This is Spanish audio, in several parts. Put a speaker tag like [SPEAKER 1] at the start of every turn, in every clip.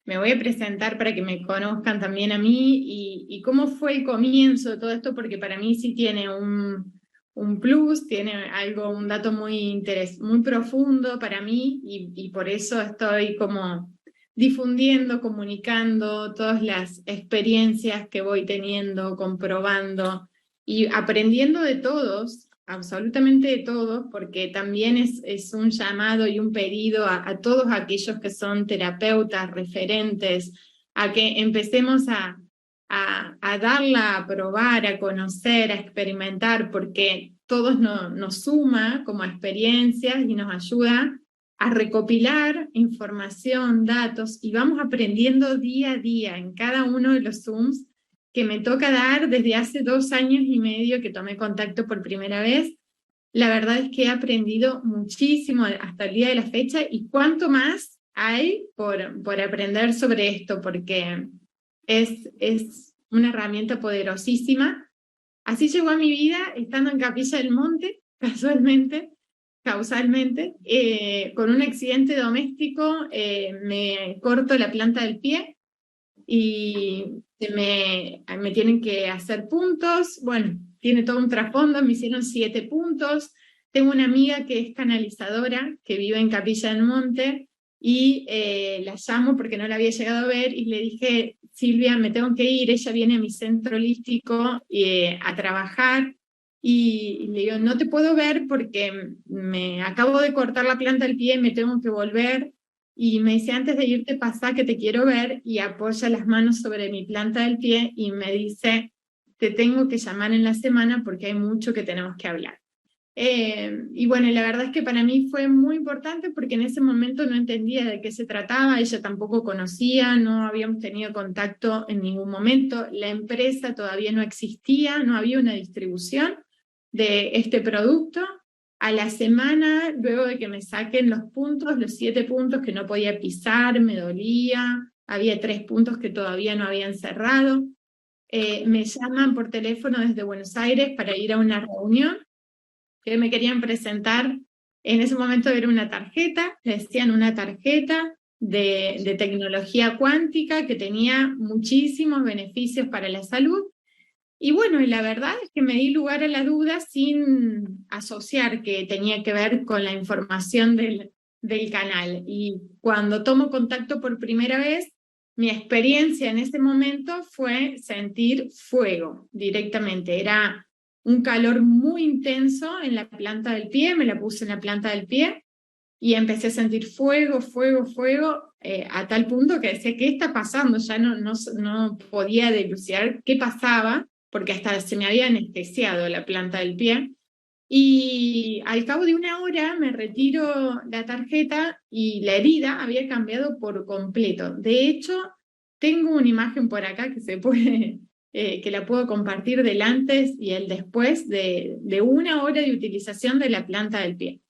[SPEAKER 1] Me voy a presentar para que me conozcan también a mí y cómo fue el comienzo de todo esto, porque para mí sí tiene un plus, tiene algo, un dato muy profundo para mí y por eso estoy como difundiendo, comunicando todas las experiencias que voy teniendo, comprobando y aprendiendo de todos, absolutamente de todos, porque también es un llamado y un pedido a todos aquellos que son terapeutas, referentes, a que empecemos a darla, a probar, a conocer, a experimentar, porque todos nos suma como experiencias y nos ayuda a recopilar información, datos, y vamos aprendiendo día a día en cada uno de los Zooms que me toca dar desde hace 2 años y medio que tomé contacto por primera vez. La verdad es que he aprendido muchísimo hasta el día de la fecha y cuánto más hay por aprender sobre esto, porque es una herramienta poderosísima. Así llegó a mi vida estando en Capilla del Monte, causalmente, con un accidente doméstico, me corto la planta del pie y me tienen que hacer puntos. Bueno, tiene todo un trasfondo, me hicieron 7 puntos. Tengo una amiga que es canalizadora, que vive en Capilla del Monte, y la llamo porque no la había llegado a ver, y le dije, Silvia, me tengo que ir, ella viene a mi centro holístico a trabajar, y le digo, no te puedo ver porque me acabo de cortar la planta del pie, me tengo que volver, y me dice, antes de irte, pasa que te quiero ver, y apoya las manos sobre mi planta del pie y me dice, te tengo que llamar en la semana porque hay mucho que tenemos que hablar. Y bueno, la verdad es que para mí fue muy importante porque en ese momento no entendía de qué se trataba, ella tampoco conocía, no habíamos tenido contacto en ningún momento, la empresa todavía no existía, no había una distribución de este producto. A la semana, luego de que me saquen los puntos, los 7 puntos que no podía pisar, me dolía, había 3 puntos que todavía no habían cerrado, me llaman por teléfono desde Buenos Aires para ir a una reunión que me querían presentar. En ese momento era una tarjeta, le decían una tarjeta de tecnología cuántica que tenía muchísimos beneficios para la salud. Y bueno, y la verdad es que me di lugar a la duda sin asociar que tenía que ver con la información del canal. Y cuando tomo contacto por primera vez, mi experiencia en ese momento fue sentir fuego directamente. Era un calor muy intenso en la planta del pie, me la puse en la planta del pie y empecé a sentir fuego, fuego, fuego, a tal punto que decía, ¿qué está pasando? Ya no podía dilucidar qué pasaba, porque hasta se me había anestesiado la planta del pie. Y al cabo de una hora me retiro la tarjeta y la herida había cambiado por completo. De hecho, tengo una imagen por acá que se puede, que la puedo compartir del antes y el después de una hora de utilización de la planta del pie.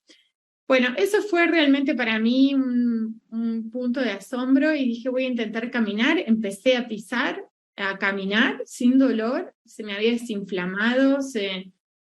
[SPEAKER 1] Bueno, eso fue realmente para mí un punto de asombro y dije, voy a intentar caminar. Empecé a pisar, a caminar sin dolor, se me había desinflamado.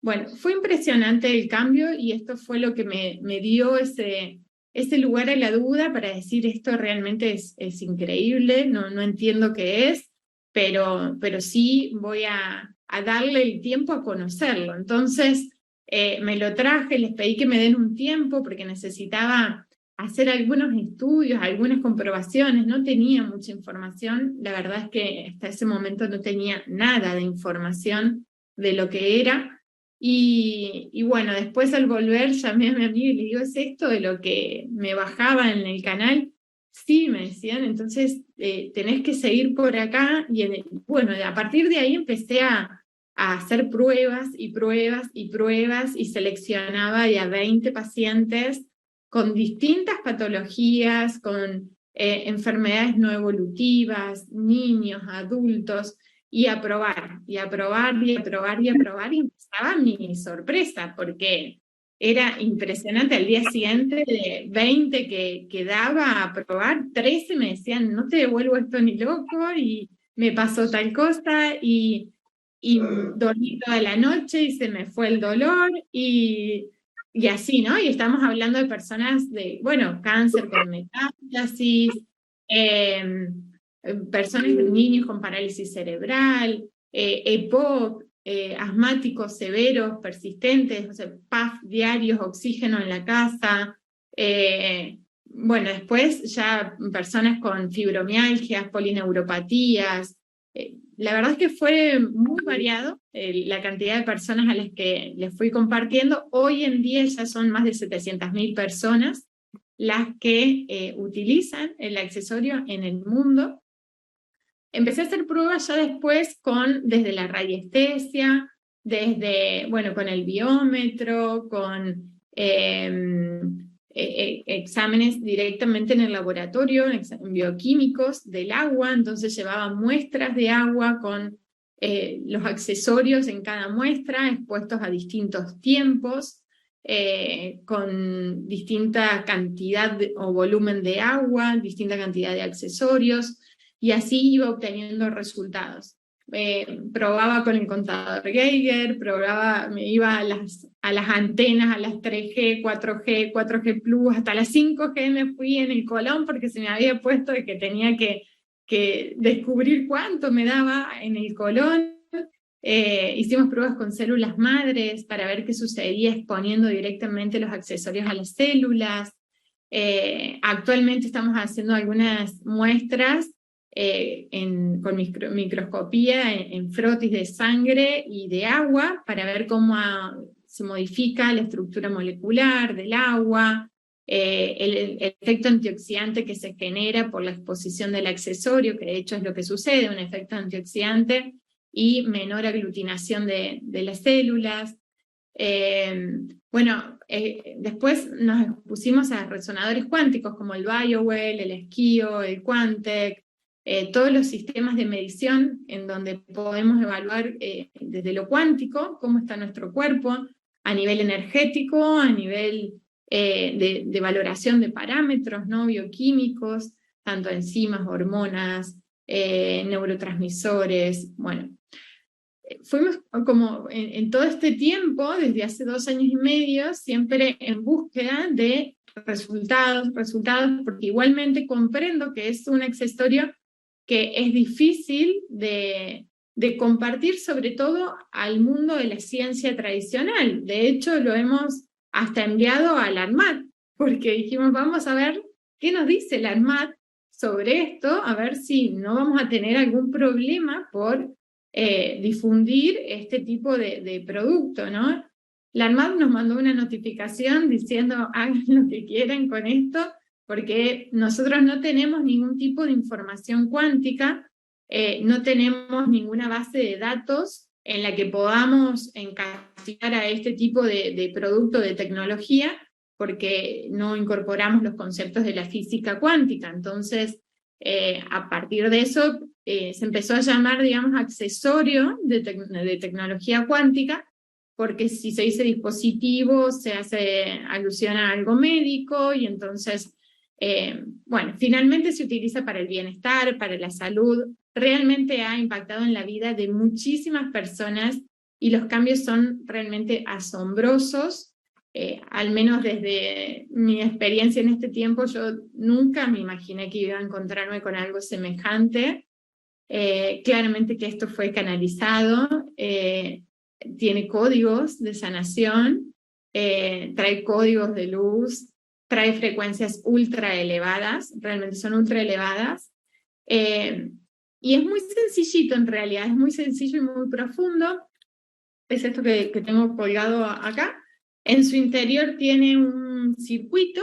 [SPEAKER 1] Bueno, fue impresionante el cambio y esto fue lo que me dio ese lugar a la duda para decir, esto realmente es increíble, no entiendo qué es, pero sí voy a darle el tiempo a conocerlo. Entonces, me lo traje, les pedí que me den un tiempo porque necesitaba hacer algunos estudios, algunas comprobaciones, no tenía mucha información, la verdad es que hasta ese momento no tenía nada de información de lo que era, y bueno, después al volver llamé a mi amiga y le digo, ¿es esto de lo que me bajaba en el canal? Sí, me decían, entonces tenés que seguir por acá, y bueno, a partir de ahí empecé a hacer pruebas y pruebas y pruebas y seleccionaba ya 20 pacientes con distintas patologías, con enfermedades no evolutivas, niños, adultos, y a probar, y a probar, y a probar, y a probar, y empezaba mi sorpresa, porque era impresionante. Al día siguiente, de 20 que daba a probar, 13 me decían, no te devuelvo esto ni loco, y me pasó tal cosa, y dormí toda la noche y se me fue el dolor y así, ¿no? Y estamos hablando de personas de, bueno, cáncer con metástasis, eh, personas, niños con parálisis cerebral, EPOC, asmáticos severos, persistentes, o sea, PAF diarios, oxígeno en la casa, bueno, después ya personas con fibromialgias, polineuropatías. La verdad es que fue muy variado la cantidad de personas a las que les fui compartiendo. Hoy en día ya son más de 700.000 personas las que utilizan el accesorio en el mundo. Empecé a hacer pruebas ya después desde la radiestesia, desde, bueno, con el biómetro, con exámenes directamente en el laboratorio, bioquímicos del agua, entonces llevaba muestras de agua con los accesorios en cada muestra, expuestos a distintos tiempos, con distinta cantidad o volumen de agua, distinta cantidad de accesorios, y así iba obteniendo resultados. Probaba con el contador Geiger, me iba a las antenas, a las 3G, 4G, 4G Plus, hasta las 5G me fui en el Colón porque se me había puesto de que tenía que descubrir cuánto me daba en el Colón. Hicimos pruebas con células madres para ver qué sucedía exponiendo directamente los accesorios a las células. Actualmente estamos haciendo algunas muestras con microscopía en frotis de sangre y de agua para ver cómo se modifica la estructura molecular del agua, el efecto antioxidante que se genera por la exposición del accesorio, que de hecho es lo que sucede, un efecto antioxidante y menor aglutinación de las células. Bueno, después nos pusimos a resonadores cuánticos como el BioWell, el Esquio, el Quantec, todos los sistemas de medición en donde podemos evaluar desde lo cuántico cómo está nuestro cuerpo, a nivel energético, a nivel de valoración de parámetros, ¿no? Bioquímicos, tanto enzimas, hormonas, neurotransmisores, bueno. Fuimos como en todo este tiempo, desde hace 2 años y medio, siempre en búsqueda de resultados, porque igualmente comprendo que es un accesorio que es difícil de compartir, sobre todo al mundo de la ciencia tradicional. De hecho, lo hemos hasta enviado a la ANMAT, porque dijimos, vamos a ver qué nos dice la ANMAT sobre esto, a ver si no vamos a tener algún problema por difundir este tipo de producto, ¿no? La ANMAT nos mandó una notificación diciendo hagan lo que quieran con esto, porque nosotros no tenemos ningún tipo de información cuántica, no tenemos ninguna base de datos en la que podamos encasillar a este tipo de producto de tecnología, porque no incorporamos los conceptos de la física cuántica. Entonces, a partir de eso, se empezó a llamar, digamos, accesorio de tecnología cuántica, porque si se dice dispositivo, se hace alusión a algo médico, y entonces, bueno, finalmente se utiliza para el bienestar, para la salud, realmente ha impactado en la vida de muchísimas personas, y los cambios son realmente asombrosos. Al menos desde mi experiencia en este tiempo, yo nunca me imaginé que iba a encontrarme con algo semejante. Claramente que esto fue canalizado, tiene códigos de sanación, trae códigos de luz, trae frecuencias ultra elevadas, realmente son ultra elevadas, y es muy sencillito en realidad, es muy sencillo y muy profundo. Es esto que tengo colgado acá. En su interior tiene un circuito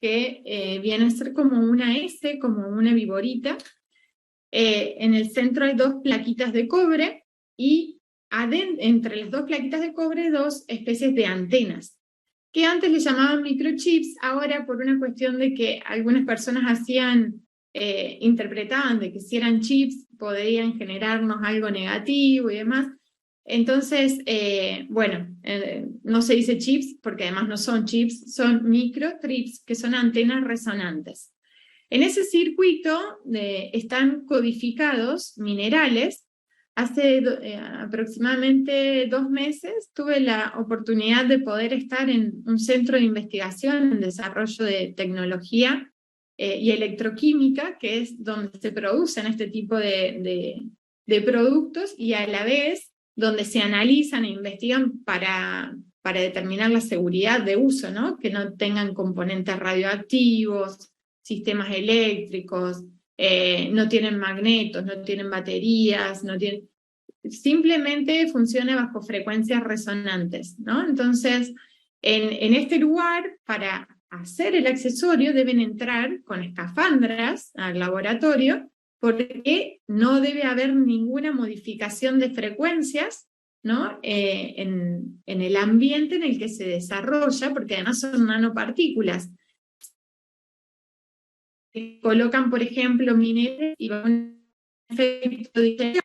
[SPEAKER 1] que viene a ser como una S, como una viborita. En el centro hay 2 plaquitas de cobre, y entre las 2 plaquitas de cobre 2 especies de antenas, que antes le llamaban microchips. Ahora, por una cuestión de que algunas personas interpretaban de que si eran chips podrían generarnos algo negativo y demás. Entonces, bueno, no se dice chips porque además no son chips, son microtrips, que son antenas resonantes. En ese circuito están codificados minerales. Hace aproximadamente 2 meses tuve la oportunidad de poder estar en un centro de investigación en desarrollo de tecnología y electroquímica, que es donde se producen este tipo de productos, y a la vez donde se analizan e investigan para determinar la seguridad de uso, ¿no? Que no tengan componentes radioactivos, sistemas eléctricos, no tienen magnetos, no tienen baterías, no tienen... Simplemente funciona bajo frecuencias resonantes, ¿no? Entonces, en este lugar, para hacer el accesorio, deben entrar con escafandras al laboratorio, porque no debe haber ninguna modificación de frecuencias, ¿no? En el ambiente en el que se desarrolla, porque además son nanopartículas. Colocan, por ejemplo, minerales y un efecto de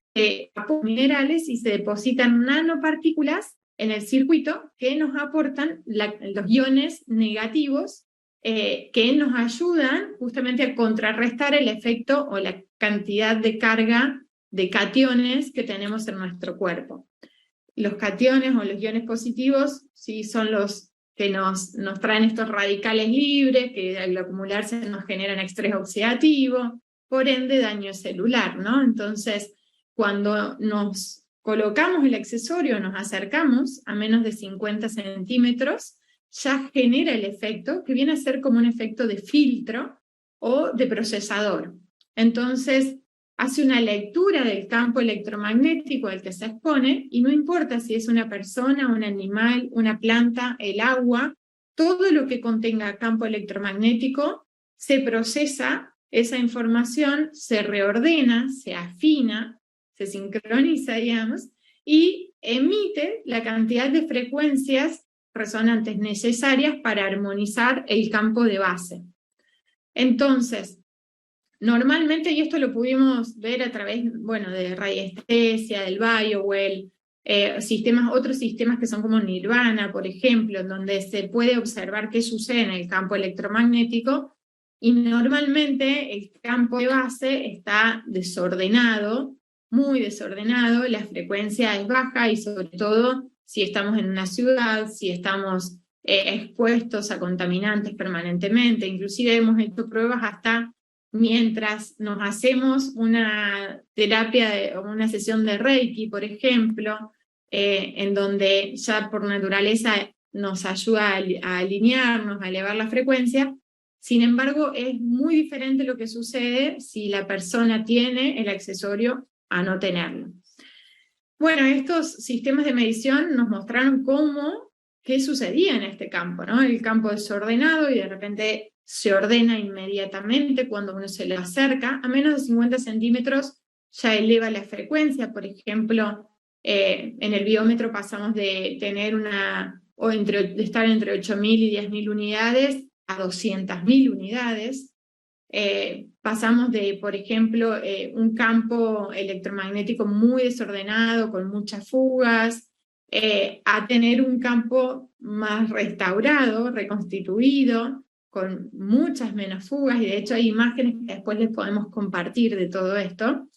[SPEAKER 1] minerales y se depositan nanopartículas en el circuito que nos aportan los iones negativos que nos ayudan justamente a contrarrestar el efecto o la cantidad de carga de cationes que tenemos en nuestro cuerpo. Los cationes o los iones positivos sí son los que nos traen estos radicales libres, que al acumularse nos generan estrés oxidativo, por ende daño celular, ¿no? Entonces, cuando nos colocamos el accesorio, nos acercamos a menos de 50 centímetros, ya genera el efecto, que viene a ser como un efecto de filtro o de procesador. Entonces, hace una lectura del campo electromagnético al que se expone, y no importa si es una persona, un animal, una planta, el agua, todo lo que contenga campo electromagnético se procesa, esa información se reordena, se afina, se sincroniza, digamos, y emite la cantidad de frecuencias resonantes necesarias para armonizar el campo de base. Entonces, normalmente, y esto lo pudimos ver a través, bueno, de radiestesia, del BioWell, otros sistemas que son como Nirvana, por ejemplo, en donde se puede observar qué sucede en el campo electromagnético, y normalmente el campo de base está desordenado, muy desordenado, la frecuencia es baja, y sobre todo si estamos en una ciudad, si estamos expuestos a contaminantes permanentemente. Inclusive hemos hecho pruebas hasta mientras nos hacemos una terapia o una sesión de Reiki, por ejemplo, en donde ya por naturaleza nos ayuda a alinearnos, a elevar la frecuencia. Sin embargo, es muy diferente lo que sucede si la persona tiene el accesorio a no tenerlo. Bueno, estos sistemas de medición nos mostraron qué sucedía en este campo, ¿no? El campo desordenado, y de repente se ordena inmediatamente cuando uno se le acerca. A menos de 50 centímetros ya eleva la frecuencia. Por ejemplo, en el biómetro pasamos de tener de estar entre 8.000 y 10.000 unidades a 200.000 unidades. Pasamos de, por ejemplo, un campo electromagnético muy desordenado, con muchas fugas, a tener un campo más restaurado, reconstituido, con muchas menos fugas, y de hecho hay imágenes que después les podemos compartir de todo esto.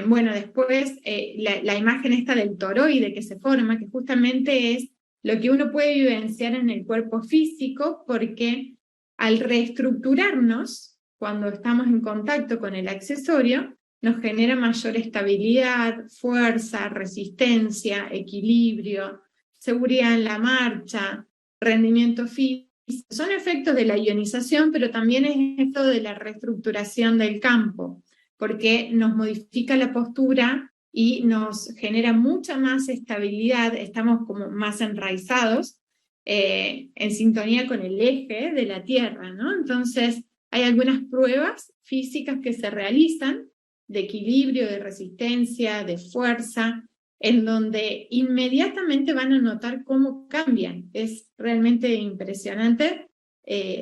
[SPEAKER 1] Bueno, después la imagen esta del toroide que se forma, que justamente es lo que uno puede vivenciar en el cuerpo físico, porque al reestructurarnos, cuando estamos en contacto con el accesorio, nos genera mayor estabilidad, fuerza, resistencia, equilibrio, seguridad en la marcha, rendimiento físico. Son efectos de la ionización, pero también es esto de la reestructuración del campo, porque nos modifica la postura y nos genera mucha más estabilidad, estamos como más enraizados, en sintonía con el eje de la Tierra, ¿no? Entonces, hay algunas pruebas físicas que se realizan de equilibrio, de resistencia, de fuerza, en donde inmediatamente van a notar cómo cambian. Es realmente impresionante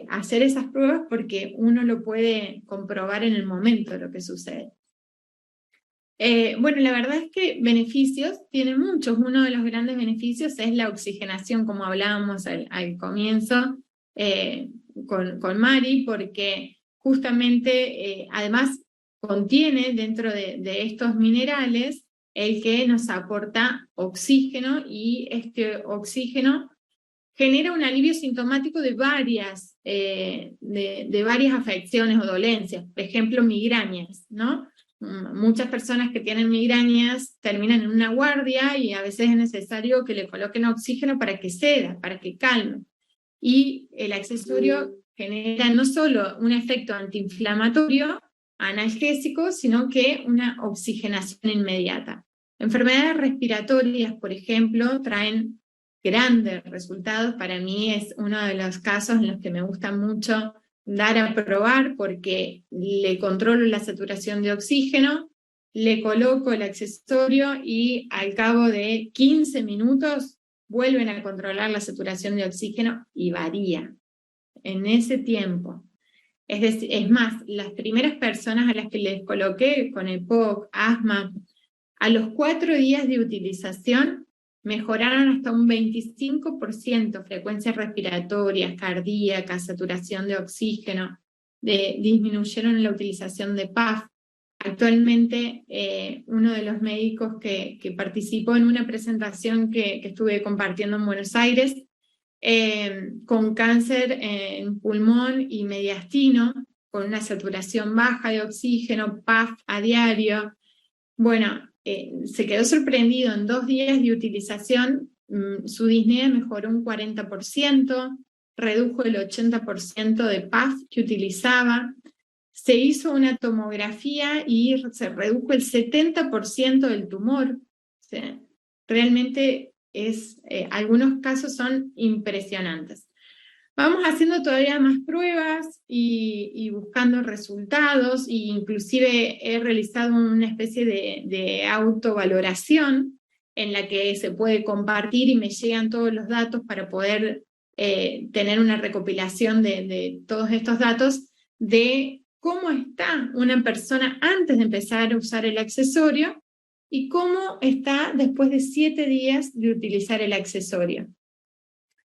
[SPEAKER 1] hacer esas pruebas, porque uno lo puede comprobar en el momento lo que sucede. Bueno, la verdad es que beneficios tiene muchos. Uno de los grandes beneficios es la oxigenación, como hablábamos al comienzo con Mari, porque justamente además contiene dentro de estos minerales el que nos aporta oxígeno, y este oxígeno genera un alivio sintomático de varias afecciones o dolencias, por ejemplo, migrañas, ¿no? Muchas personas que tienen migrañas terminan en una guardia y a veces es necesario que le coloquen oxígeno para que ceda, para que calme. Y el accesorio genera no solo un efecto antiinflamatorio, analgésico, sino que una oxigenación inmediata. Enfermedades respiratorias, por ejemplo, traen grandes resultados. Para mí es uno de los casos en los que me gusta mucho dar a probar porque le controlo la saturación de oxígeno, le coloco el accesorio y al cabo de 15 minutos vuelven a controlar la saturación de oxígeno y varía en ese tiempo. Es decir, es más, las primeras personas a las que les coloqué con EPOC, asma, a los 4 días de utilización mejoraron hasta un 25% frecuencias respiratorias, cardíacas, saturación de oxígeno, disminuyeron la utilización de PAF. Actualmente, uno de los médicos que participó en una presentación que estuve compartiendo en Buenos Aires, con cáncer en pulmón y mediastino, con una saturación baja de oxígeno, PAF a diario. Bueno, se quedó sorprendido. En 2 días de utilización, su disnea mejoró un 40%, redujo el 80% de PAF que utilizaba. Se hizo una tomografía y se redujo el 70% del tumor. O sea, realmente algunos casos son impresionantes. Vamos haciendo todavía más pruebas y buscando resultados, e inclusive he realizado una especie de autovaloración en la que se puede compartir y me llegan todos los datos para poder tener una recopilación de todos estos datos de cómo está una persona antes de empezar a usar el accesorio y cómo está después de 7 días de utilizar el accesorio.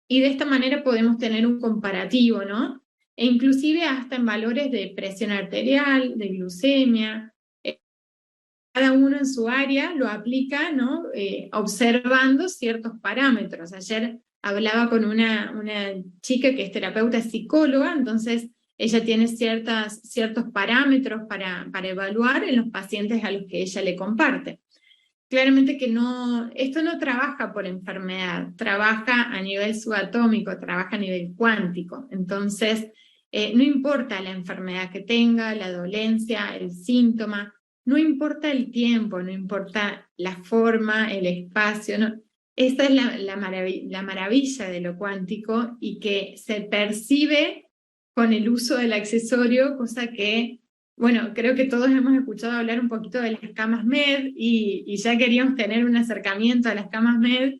[SPEAKER 1] Y de esta manera podemos tener un comparativo, ¿no? E inclusive hasta en valores de presión arterial, de glucemia. Cada uno en su área lo aplica, ¿no? Observando ciertos parámetros. Ayer hablaba con una chica que es terapeuta psicóloga, entonces ella tiene ciertos parámetros para evaluar en los pacientes a los que ella le comparte. Claramente que esto no trabaja por enfermedad, trabaja a nivel subatómico, trabaja a nivel cuántico. Entonces, no importa la enfermedad que tenga, la dolencia, el síntoma, no importa el tiempo, no importa la forma, el espacio, no. Esta es la maravilla de lo cuántico y que se percibe con el uso del accesorio, cosa que, bueno, creo que todos hemos escuchado hablar un poquito de las camas MED y ya queríamos tener un acercamiento a las camas MED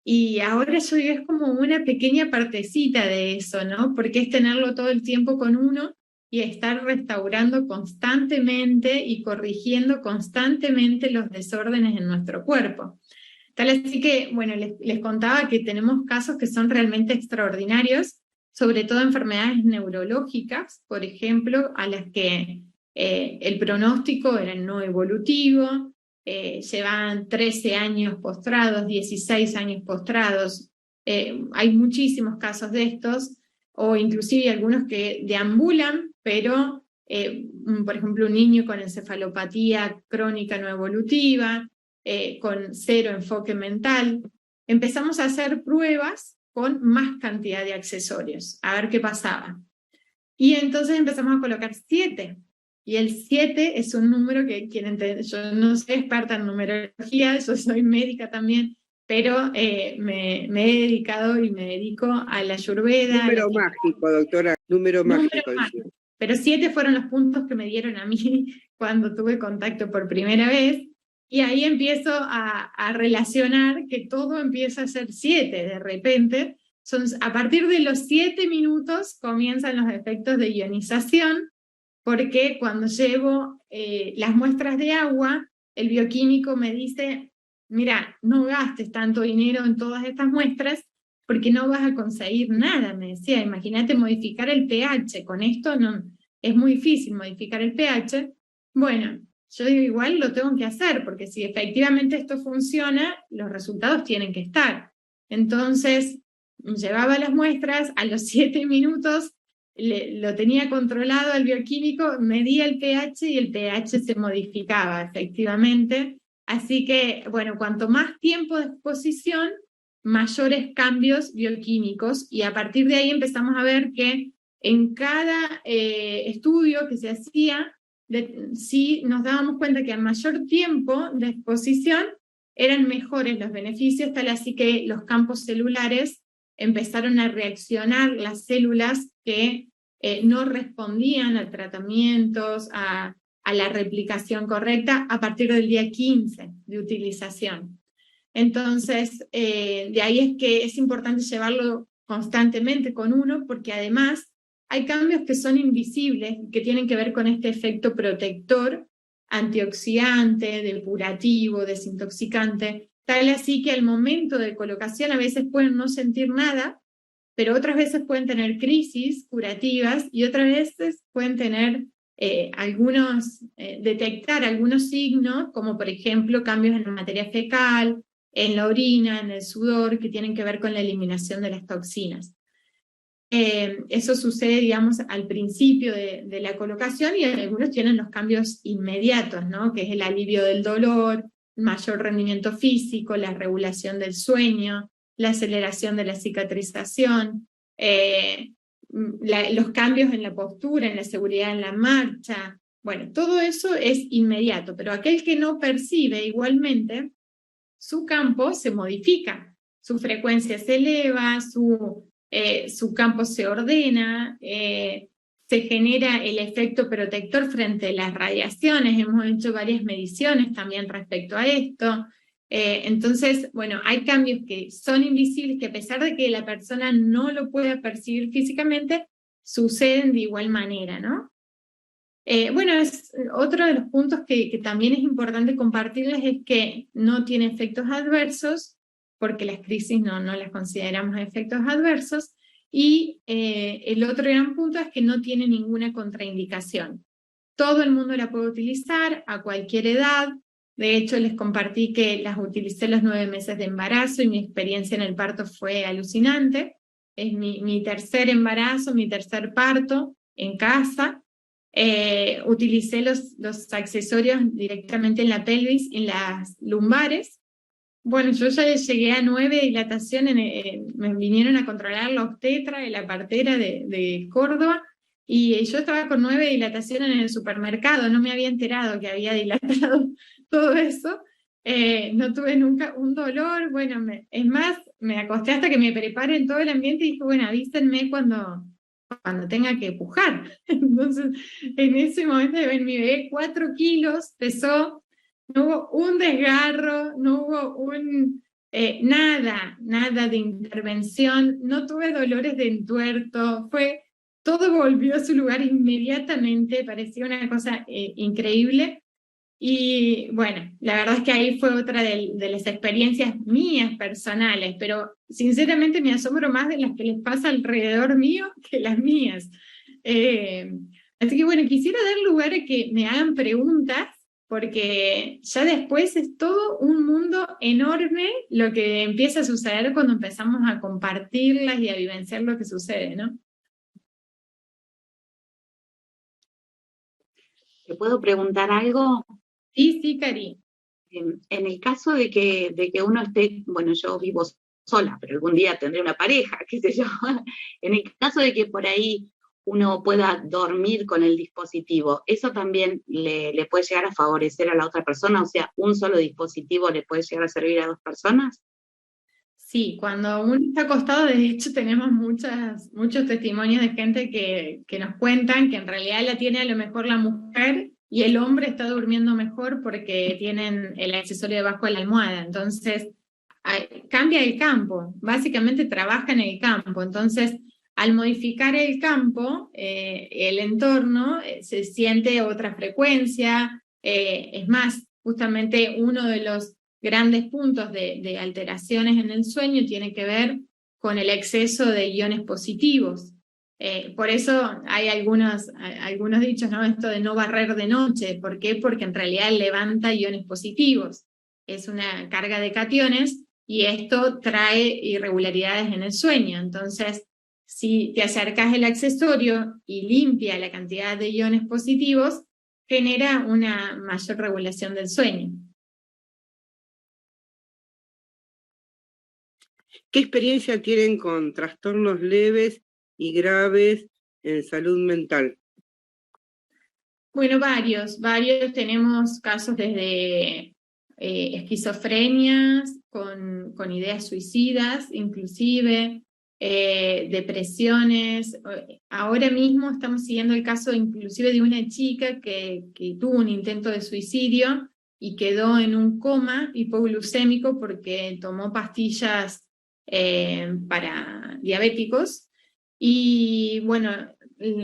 [SPEAKER 1] y ahora yo digo, es como una pequeña partecita de eso, ¿no? Porque es tenerlo todo el tiempo con uno y estar restaurando constantemente y corrigiendo constantemente los desórdenes en nuestro cuerpo. Tal así que, bueno, les contaba que tenemos casos que son realmente extraordinarios, sobre todo enfermedades neurológicas, por ejemplo, a las que el pronóstico era no evolutivo, llevan 13 años postrados, 16 años postrados, hay muchísimos casos de estos, o inclusive algunos que deambulan, pero, por ejemplo, un niño con encefalopatía crónica no evolutiva, con 0 enfoque mental. Empezamos a hacer pruebas con más cantidad de accesorios, a ver qué pasaba. Y entonces empezamos a colocar 7. Y el 7 es un número que yo no soy experta en numerología, yo soy médica también, pero me he dedicado y me dedico a la Ayurveda.
[SPEAKER 2] Número mágico, doctora, número mágico.
[SPEAKER 1] Pero 7 fueron los puntos que me dieron a mí cuando tuve contacto por primera vez. Y ahí empiezo a relacionar que todo empieza a ser 7 de repente. A partir de los 7 minutos comienzan los efectos de ionización, porque cuando llevo las muestras de agua, el bioquímico me dice, mira, no gastes tanto dinero en todas estas muestras, porque no vas a conseguir nada, me decía. Imagínate modificar el pH, con esto no, es muy difícil modificar el pH. Bueno, yo digo, igual lo tengo que hacer, porque si efectivamente esto funciona, los resultados tienen que estar. Entonces, llevaba las muestras, a los 7 minutos lo tenía controlado al bioquímico, medía el pH y el pH se modificaba efectivamente. Así que, bueno, cuanto más tiempo de exposición, mayores cambios bioquímicos, y a partir de ahí empezamos a ver que en cada estudio que se hacía, sí nos dábamos cuenta que a mayor tiempo de exposición eran mejores los beneficios, tal así que los campos celulares empezaron a reaccionar, las células que no respondían a tratamientos, a la replicación correcta, a partir del día 15 de utilización. Entonces, de ahí es que es importante llevarlo constantemente con uno, porque además hay cambios que son invisibles, que tienen que ver con este efecto protector, antioxidante, depurativo, desintoxicante, tal así que al momento de colocación a veces pueden no sentir nada, pero otras veces pueden tener crisis curativas y otras veces pueden tener detectar algunos signos, como por ejemplo cambios en la materia fecal, en la orina, en el sudor, que tienen que ver con la eliminación de las toxinas. Eso sucede, digamos, al principio de la colocación, y algunos tienen los cambios inmediatos, ¿no? Que es el alivio del dolor, mayor rendimiento físico, la regulación del sueño, la aceleración de la cicatrización, los cambios en la postura, en la seguridad en la marcha. Bueno, todo eso es inmediato, pero aquel que no percibe igualmente, su campo se modifica, su frecuencia se eleva, su campo se ordena, se genera el efecto protector frente a las radiaciones. Hemos hecho varias mediciones también respecto a esto. Entonces, bueno, hay cambios que son invisibles, que a pesar de que la persona no lo pueda percibir físicamente, suceden de igual manera, ¿no? Bueno, es otro de los puntos que también es importante compartirles, es que no tiene efectos adversos, porque las crisis no las consideramos efectos adversos, y el otro gran punto es que no tiene ninguna contraindicación. Todo el mundo la puede utilizar a cualquier edad. De hecho, les compartí que las utilicé los 9 meses de embarazo y mi experiencia en el parto fue alucinante. Es mi tercer embarazo, mi tercer parto en casa. Utilicé los accesorios directamente en la pelvis, en las lumbares. Bueno, yo ya llegué a 9 dilataciones, me vinieron a controlar la obstetra de la partera de Córdoba, y yo estaba con 9 dilataciones en el supermercado, no me había enterado que había dilatado todo eso, no tuve nunca un dolor. Bueno, es más, me acosté hasta que me preparen todo el ambiente y dije, bueno, avísenme cuando tenga que pujar. Entonces, en ese momento mi bebé 4 kilos pesó, no hubo un desgarro, no hubo nada de intervención, no tuve dolores de entuerto, todo volvió a su lugar inmediatamente, parecía una cosa increíble. Y bueno, la verdad es que ahí fue otra de las experiencias mías personales, pero sinceramente me asombro más de las que les pasa alrededor mío que las mías. Así que bueno, quisiera dar lugar a que me hagan preguntas, porque ya después es todo un mundo enorme lo que empieza a suceder cuando empezamos a compartirlas y a vivenciar lo que sucede, ¿no?
[SPEAKER 3] ¿Te puedo preguntar algo?
[SPEAKER 1] Sí, Cari.
[SPEAKER 3] En el caso de que uno esté, bueno, yo vivo sola, pero algún día tendré una pareja, qué sé yo. En el caso de que por ahí uno pueda dormir con el dispositivo, ¿eso también le puede llegar a favorecer a la otra persona? O sea, ¿un solo dispositivo le puede llegar a servir a 2 personas?
[SPEAKER 1] Sí, cuando uno está acostado, de hecho tenemos muchos testimonios de gente que nos cuentan que en realidad la tiene a lo mejor la mujer y el hombre está durmiendo mejor porque tienen el accesorio debajo de la almohada. Entonces, cambia el campo, básicamente trabaja en el campo. Entonces, al modificar el campo, el entorno, se siente otra frecuencia. Es más, justamente uno de los grandes puntos de alteraciones en el sueño tiene que ver con el exceso de iones positivos. Por eso hay algunos dichos, ¿no? Esto de no barrer de noche. ¿Por qué? Porque en realidad levanta iones positivos. Es una carga de cationes y esto trae irregularidades en el sueño. Entonces, si te acercas el accesorio y limpia la cantidad de iones positivos, genera una mayor regulación del sueño.
[SPEAKER 2] ¿Qué experiencia tienen con trastornos leves y graves en salud mental?
[SPEAKER 1] Bueno, varios. Tenemos casos desde esquizofrenias con ideas suicidas, inclusive, depresiones. Ahora mismo estamos siguiendo el caso inclusive de una chica que tuvo un intento de suicidio y quedó en un coma hipoglucémico porque tomó pastillas para diabéticos. Y bueno,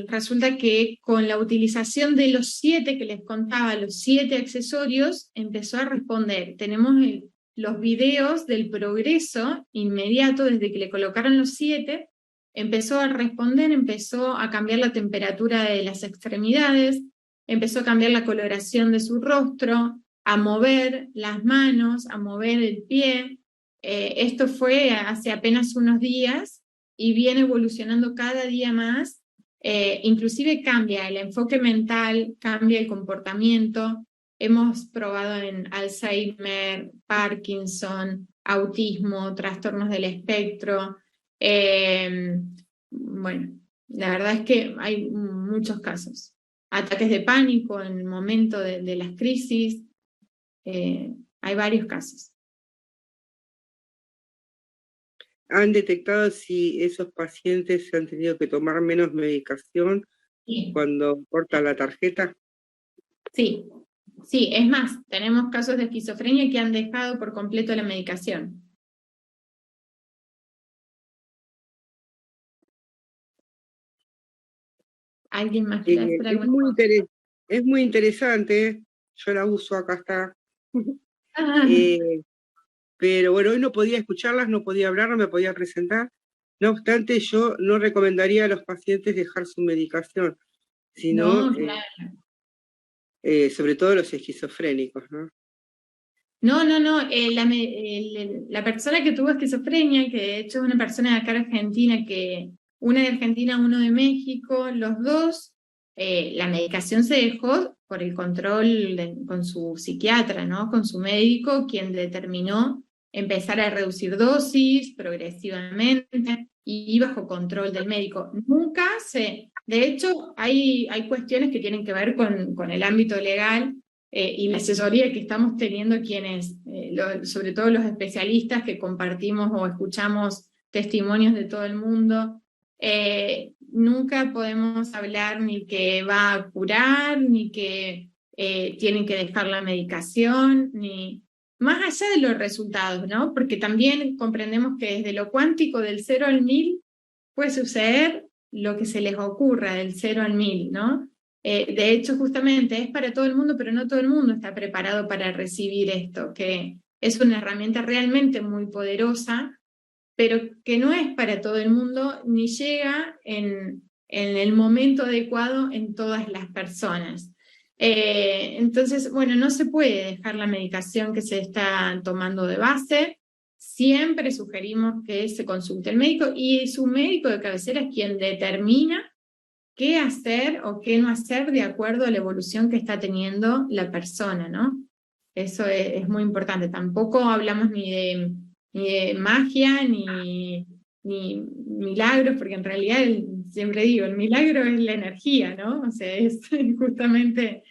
[SPEAKER 1] resulta que con la utilización de los 7 que les contaba, los 7 accesorios, empezó a responder. Tenemos los videos del progreso inmediato desde que le colocaron los 7, empezó a responder, empezó a cambiar la temperatura de las extremidades, empezó a cambiar la coloración de su rostro, a mover las manos, a mover el pie. Esto fue hace apenas unos días y viene evolucionando cada día más. Inclusive cambia el enfoque mental, cambia el comportamiento. Hemos probado en Alzheimer, Parkinson, autismo, trastornos del espectro. Bueno, la verdad es que hay muchos casos. Ataques de pánico en el momento de las crisis. Hay varios casos.
[SPEAKER 2] ¿Han detectado si esos pacientes han tenido que tomar menos medicación cuando corta la tarjeta?
[SPEAKER 1] Sí, es más, tenemos casos de esquizofrenia que han dejado por completo la medicación. ¿Alguien más quiere hacer alguna cosa?
[SPEAKER 2] Es muy interesante, yo la uso, acá está. Pero bueno, hoy no podía escucharlas, no podía hablar, no me podía presentar. No obstante, yo no recomendaría a los pacientes dejar su medicación, sino,
[SPEAKER 1] No, claro.
[SPEAKER 2] sobre todo los esquizofrénicos, ¿no?
[SPEAKER 1] No. La persona que tuvo esquizofrenia, que de hecho es una persona de acá de Argentina, una de Argentina, uno de México, los dos, la medicación se dejó por el control con su psiquiatra, ¿no? Con su médico, quien determinó empezar a reducir dosis progresivamente y bajo control del médico. De hecho, hay cuestiones que tienen que ver con el ámbito legal y la asesoría que estamos teniendo quienes, sobre todo los especialistas que compartimos o escuchamos testimonios de todo el mundo. Nunca podemos hablar ni que va a curar, ni que tienen que dejar la medicación, ni más allá de los resultados, ¿no? Porque también comprendemos que desde lo cuántico, del 0 al 1000, puede suceder lo que se les ocurra, del 0 al 1000, ¿no? De hecho, justamente es para todo el mundo, pero no todo el mundo está preparado para recibir esto, que es una herramienta realmente muy poderosa, pero que no es para todo el mundo ni llega en el momento adecuado en todas las personas. Entonces, bueno, no se puede dejar la medicación que se está tomando de base. Siempre sugerimos que se consulte el médico y su médico de cabecera es quien determina qué hacer o qué no hacer de acuerdo a la evolución que está teniendo la persona, ¿no? Eso es muy importante. Tampoco hablamos ni de magia, ni milagros, porque en realidad, siempre digo, el milagro es la energía, ¿no? O sea, es justamente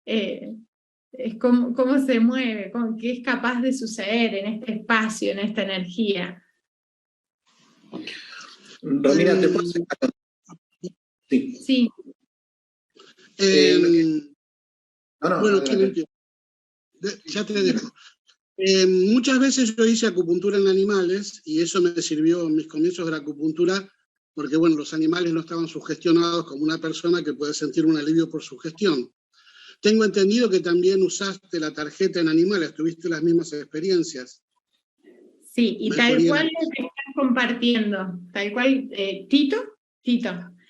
[SPEAKER 1] es cómo se mueve, qué es capaz de suceder en este espacio, en esta energía.
[SPEAKER 4] Romina, ¿te puedo hacer?
[SPEAKER 1] Sí.
[SPEAKER 5] Bueno, ya te dejo. Muchas veces yo hice acupuntura en animales y eso me sirvió en mis comienzos de la acupuntura porque, bueno, los animales no estaban sugestionados como una persona que puede sentir un alivio por sugestión. Tengo entendido que también usaste la tarjeta en animales, tuviste las mismas experiencias.
[SPEAKER 1] Sí, y tal cual lo que estás compartiendo, tal cual, Tito.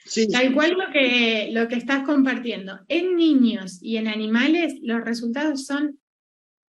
[SPEAKER 1] Sí. Tal cual lo que estás compartiendo. En niños y en animales los resultados son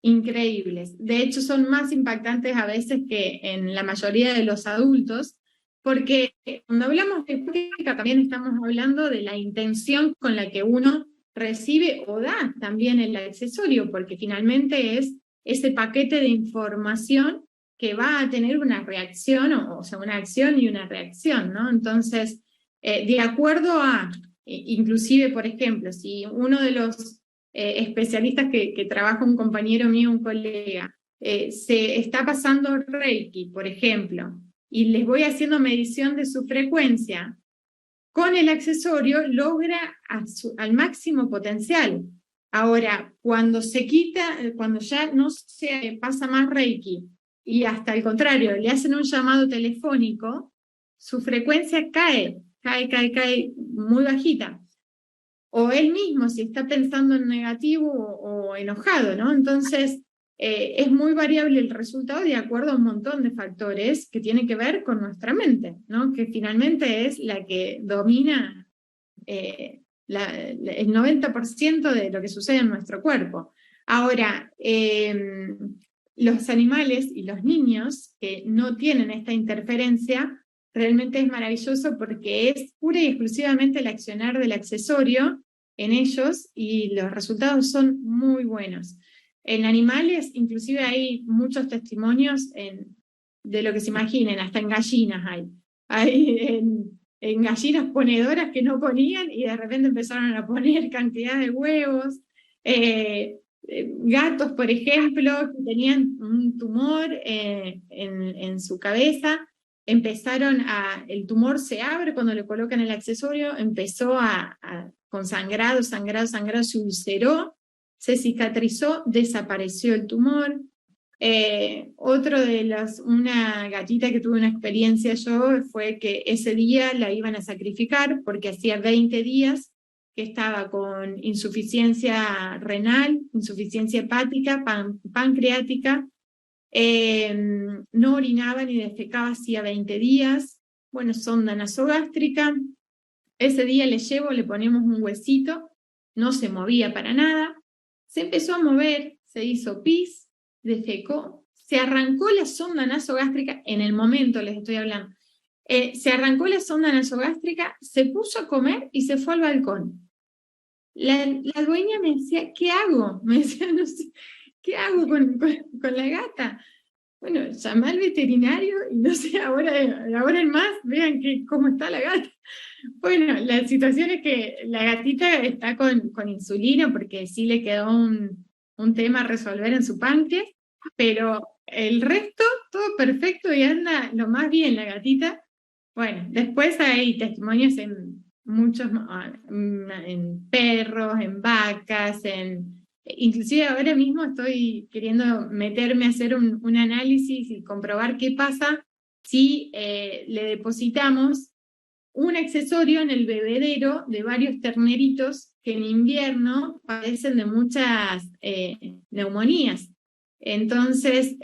[SPEAKER 1] increíbles. De hecho, son más impactantes a veces que en la mayoría de los adultos, porque cuando hablamos de estética también estamos hablando de la intención con la que uno recibe o da también el accesorio, porque finalmente es ese paquete de información que va a tener una reacción, o sea, una acción y una reacción, ¿no? Entonces, de acuerdo a, inclusive, por ejemplo, si uno de los especialistas que trabaja, un compañero mío, un colega, se está pasando Reiki, por ejemplo, y les voy haciendo medición de su frecuencia, con el accesorio logra al máximo potencial. Ahora, cuando se quita, cuando ya no se pasa más Reiki, y hasta al contrario, le hacen un llamado telefónico, su frecuencia cae muy bajita. O él mismo, si está pensando en negativo o enojado, ¿no? Entonces, es muy variable el resultado de acuerdo a un montón de factores que tienen que ver con nuestra mente, ¿no? Que finalmente es la que domina el 90% de lo que sucede en nuestro cuerpo. Ahora, los animales y los niños que no tienen esta interferencia, realmente es maravilloso porque es pura y exclusivamente el accionar del accesorio en ellos y los resultados son muy buenos. En animales, inclusive hay muchos testimonios de lo que se imaginen, hasta en gallinas hay en gallinas ponedoras que no ponían y de repente empezaron a poner cantidad de huevos. Gatos, por ejemplo, que tenían un tumor en su cabeza, el tumor se abre cuando le colocan el accesorio, empezó con sangrado, se ulceró, se cicatrizó, desapareció el tumor. Una gatita que tuve una experiencia yo fue que ese día la iban a sacrificar porque hacía 20 días que estaba con insuficiencia renal, insuficiencia hepática, pancreática, no orinaba ni defecaba hacía 20 días, bueno, sonda nasogástrica, ese día le ponemos un huesito, no se movía para nada, se empezó a mover, se hizo pis, defecó, se arrancó la sonda nasogástrica, en el momento les estoy hablando, se arrancó la sonda nasogástrica, se puso a comer y se fue al balcón. La dueña me decía, ¿qué hago? Me decía, no sé, ¿qué hago con la gata? Bueno, llamé al veterinario y no sé, ahora en más, vean cómo está la gata. Bueno, la situación es que la gatita está con insulina porque sí le quedó un tema a resolver en su páncreas, pero el resto, todo perfecto y anda lo más bien la gatita. Bueno, después hay testimonios en muchos, en perros, en vacas, inclusive ahora mismo estoy queriendo meterme a hacer un análisis y comprobar qué pasa si le depositamos un accesorio en el bebedero de varios terneritos que en invierno padecen de muchas neumonías. Entonces,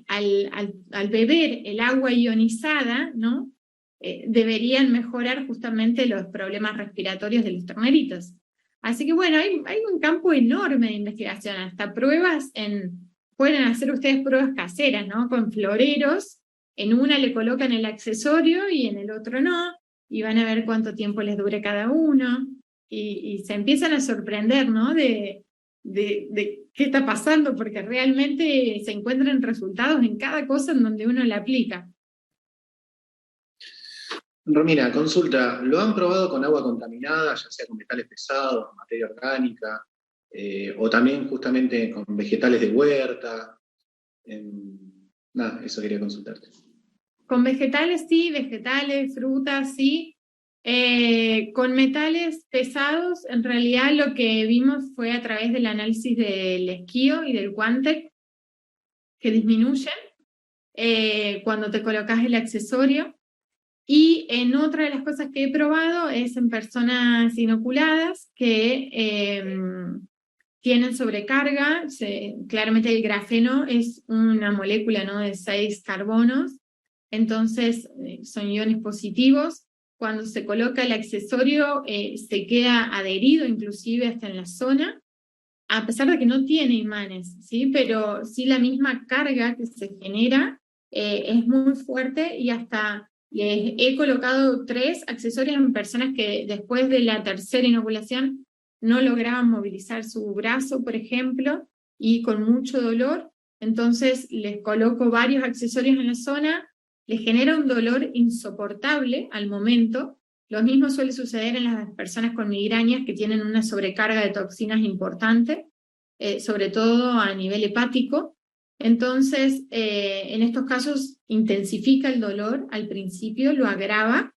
[SPEAKER 1] al beber el agua ionizada, ¿no? Deberían mejorar justamente los problemas respiratorios de los terneritos. Así que bueno, hay un campo enorme de investigación, hasta pueden hacer ustedes pruebas caseras, ¿no? Con floreros, en una le colocan el accesorio y en el otro no, y van a ver cuánto tiempo les dure cada uno, y se empiezan a sorprender, ¿no? De qué está pasando, porque realmente se encuentran resultados en cada cosa en donde uno la aplica.
[SPEAKER 4] Romina, consulta, ¿lo han probado con agua contaminada, ya sea con metales pesados, materia orgánica, o también justamente con vegetales de huerta? Nada, eso quería consultarte.
[SPEAKER 1] Con vegetales sí, frutas sí. Con metales pesados, en realidad lo que vimos fue a través del análisis del esquío y del Quantec, que disminuyen cuando te colocas el accesorio. Y en otra de las cosas que he probado es en personas inoculadas que tienen sobrecarga. Claramente el grafeno es una molécula, ¿no? De 6 carbonos, entonces son iones positivos. Cuando se coloca el accesorio se queda adherido inclusive hasta en la zona. a pesar de que no tiene imanes, ¿sí? Pero sí la misma carga que se genera es muy fuerte, y hasta he colocado 3 accesorios en personas que después de la tercera inoculación no lograban movilizar su brazo, por ejemplo, y con mucho dolor. Entonces les coloco varios accesorios en la zona, les genera un dolor insoportable al momento. Lo mismo suele suceder en las personas con migrañas que tienen una sobrecarga de toxinas importante, sobre todo a nivel hepático. Entonces, en estos casos intensifica el dolor al principio, lo agrava,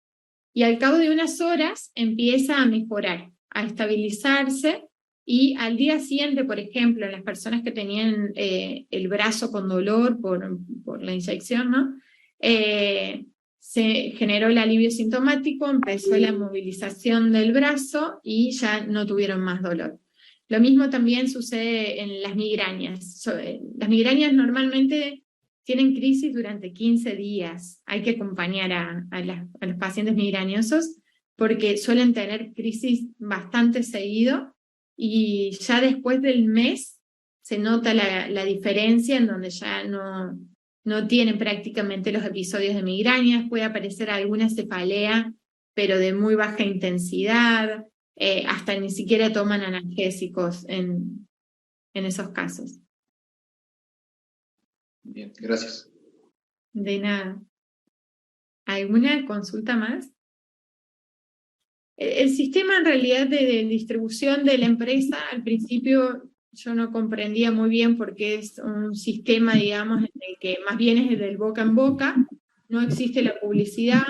[SPEAKER 1] y al cabo de unas horas empieza a mejorar, a estabilizarse, y al día siguiente, por ejemplo, en las personas que tenían el brazo con dolor por la inyección, ¿no? Se generó el alivio sintomático, empezó la movilización del brazo y ya no tuvieron más dolor. Lo mismo también sucede en las migrañas. Las migrañas normalmente tienen crisis durante 15 días. Hay que acompañar a los pacientes migrañosos porque suelen tener crisis bastante seguido, y ya después del mes se nota la diferencia, en donde ya no tienen prácticamente los episodios de migrañas. Puede aparecer alguna cefalea, pero de muy baja intensidad, hasta ni siquiera toman analgésicos en esos casos.
[SPEAKER 4] Bien, gracias.
[SPEAKER 1] De nada. ¿Alguna consulta más? El sistema en realidad de distribución de la empresa, al principio yo no comprendía muy bien, porque es un sistema, digamos, en el que más bien es del boca en boca, no existe la publicidad,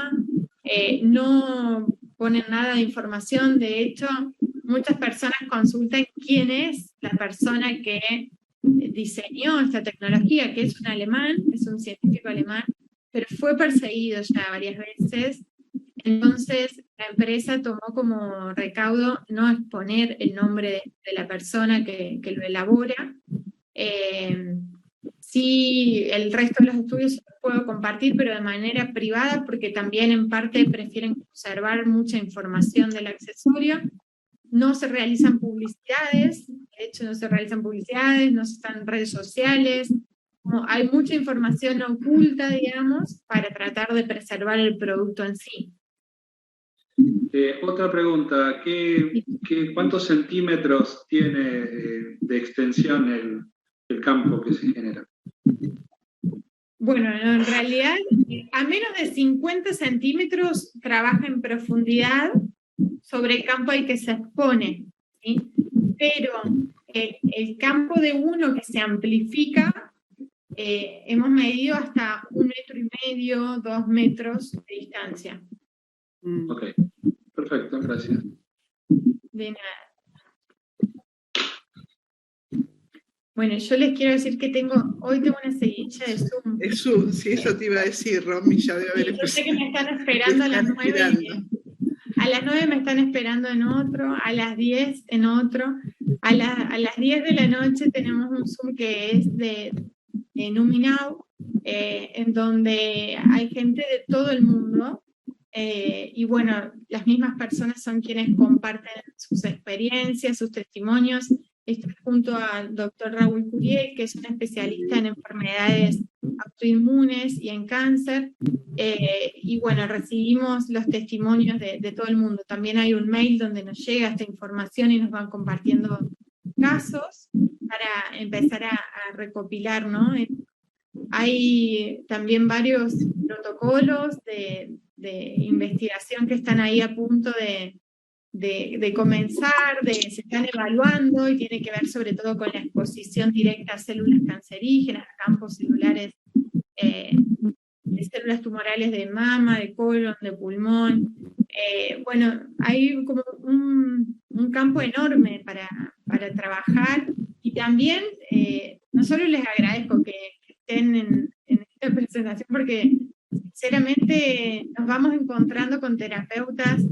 [SPEAKER 1] no ponen nada de información. De hecho, muchas personas consultan quién es la persona que diseñó esta tecnología, que es un alemán, es un científico alemán, pero fue perseguido ya varias veces. Entonces la empresa tomó como recaudo no exponer el nombre de la persona que lo elabora. Sí, el resto de los estudios los puedo compartir, pero de manera privada, porque también en parte prefieren conservar mucha información del accesorio. No se realizan publicidades, de hecho no se realizan publicidades, no se están en redes sociales. Hay mucha información oculta, digamos, para tratar de preservar el producto en sí.
[SPEAKER 6] Otra pregunta, ¿cuántos centímetros tiene de extensión el campo que se genera?
[SPEAKER 1] Bueno, en realidad, a menos de 50 centímetros trabaja en profundidad sobre el campo al que se expone, ¿sí? Pero el campo de uno que se amplifica, hemos medido hasta 1,5 metros, 2 metros de distancia.
[SPEAKER 6] Ok, perfecto, gracias.
[SPEAKER 1] De nada. Bueno, yo les quiero decir que hoy tengo una seguidilla de Zoom.
[SPEAKER 2] Es Zoom, sí, eso te iba a decir, Romy, ya debe haber
[SPEAKER 1] empezado. Yo sé que me están esperando a las 9. A las 9 me están esperando en otro, a las 10 en otro. A las 10 de la noche tenemos un Zoom que es de Numinau, en donde hay gente de todo el mundo. Y bueno, las mismas personas son quienes comparten sus experiencias, sus testimonios. Estoy junto al doctor Raúl Curiel, que es un especialista en enfermedades autoinmunes y en cáncer. Y bueno, recibimos los testimonios de todo el mundo. También hay un mail donde nos llega esta información y nos van compartiendo casos para empezar a recopilar, ¿no? Hay también varios protocolos de investigación que están ahí a punto de comenzar, se están evaluando, y tiene que ver sobre todo con la exposición directa a células cancerígenas, a campos celulares, de células tumorales de mama, de colon, de pulmón. Bueno, hay como un campo enorme para trabajar, y también no solo les agradezco que estén en esta presentación, porque sinceramente nos vamos encontrando con terapeutas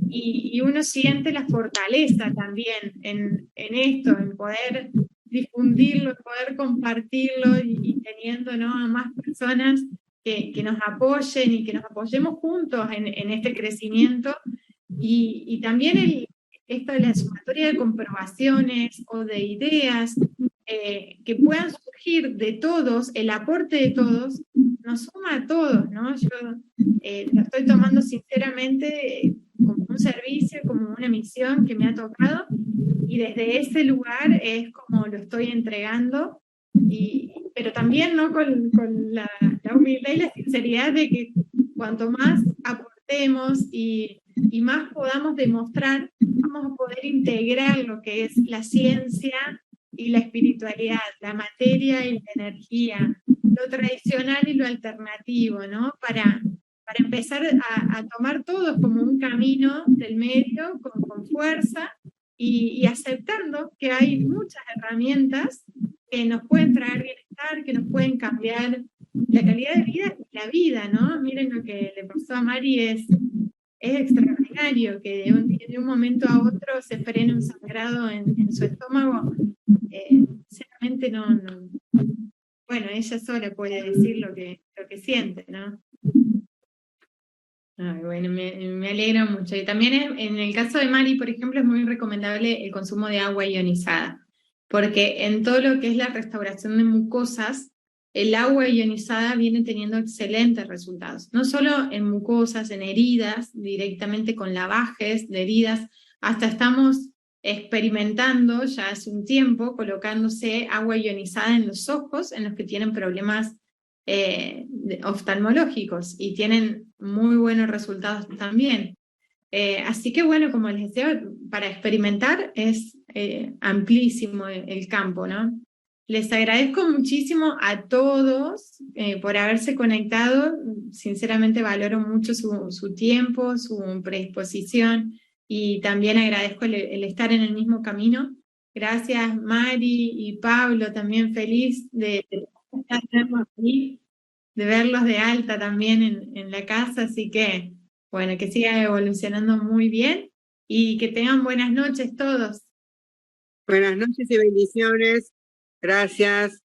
[SPEAKER 1] y uno siente la fortaleza también en esto, en poder difundirlo, en poder compartirlo, y teniendo, ¿no?, a más personas que nos apoyen y que nos apoyemos juntos en este crecimiento, y también esto de la sumatoria de comprobaciones o de ideas que puedan surgir de todos, el aporte de todos, nos suma a todos, ¿no? Yo lo estoy tomando sinceramente como un servicio, como una misión que me ha tocado, y desde ese lugar es como lo estoy entregando, pero también, ¿no?, con la humildad y la sinceridad de que cuanto más aportemos y más podamos demostrar, vamos a poder integrar lo que es la ciencia y la espiritualidad, la materia y la energía, lo tradicional y lo alternativo, ¿no? Para empezar a tomar todos como un camino del medio con fuerza y aceptando que hay muchas herramientas que nos pueden traer bienestar, que nos pueden cambiar la calidad de vida y la vida, ¿no? Miren lo que le pasó a Mari, es extraordinario que de un momento a otro se frene un sangrado en su estómago. Sinceramente no. Bueno, ella sola puede decir lo que siente, ¿no? Ay, bueno, me alegra mucho. Y también en el caso de Mari, por ejemplo, es muy recomendable el consumo de agua ionizada, porque en todo lo que es la restauración de mucosas, el agua ionizada viene teniendo excelentes resultados, no solo en mucosas, en heridas, directamente con lavajes de heridas, hasta estamos experimentando ya hace un tiempo colocándose agua ionizada en los ojos, en los que tienen problemas oftalmológicos, y tienen muy buenos resultados también. Así que bueno, como les decía, para experimentar es amplísimo el campo, ¿no? Les agradezco muchísimo a todos por haberse conectado. Sinceramente valoro mucho su tiempo, su predisposición, y también agradezco el estar en el mismo camino. Gracias Mari y Pablo, también feliz de verlos de alta también en la casa, así que bueno, que siga evolucionando muy bien y que tengan buenas noches todos.
[SPEAKER 2] Buenas noches y bendiciones. Gracias.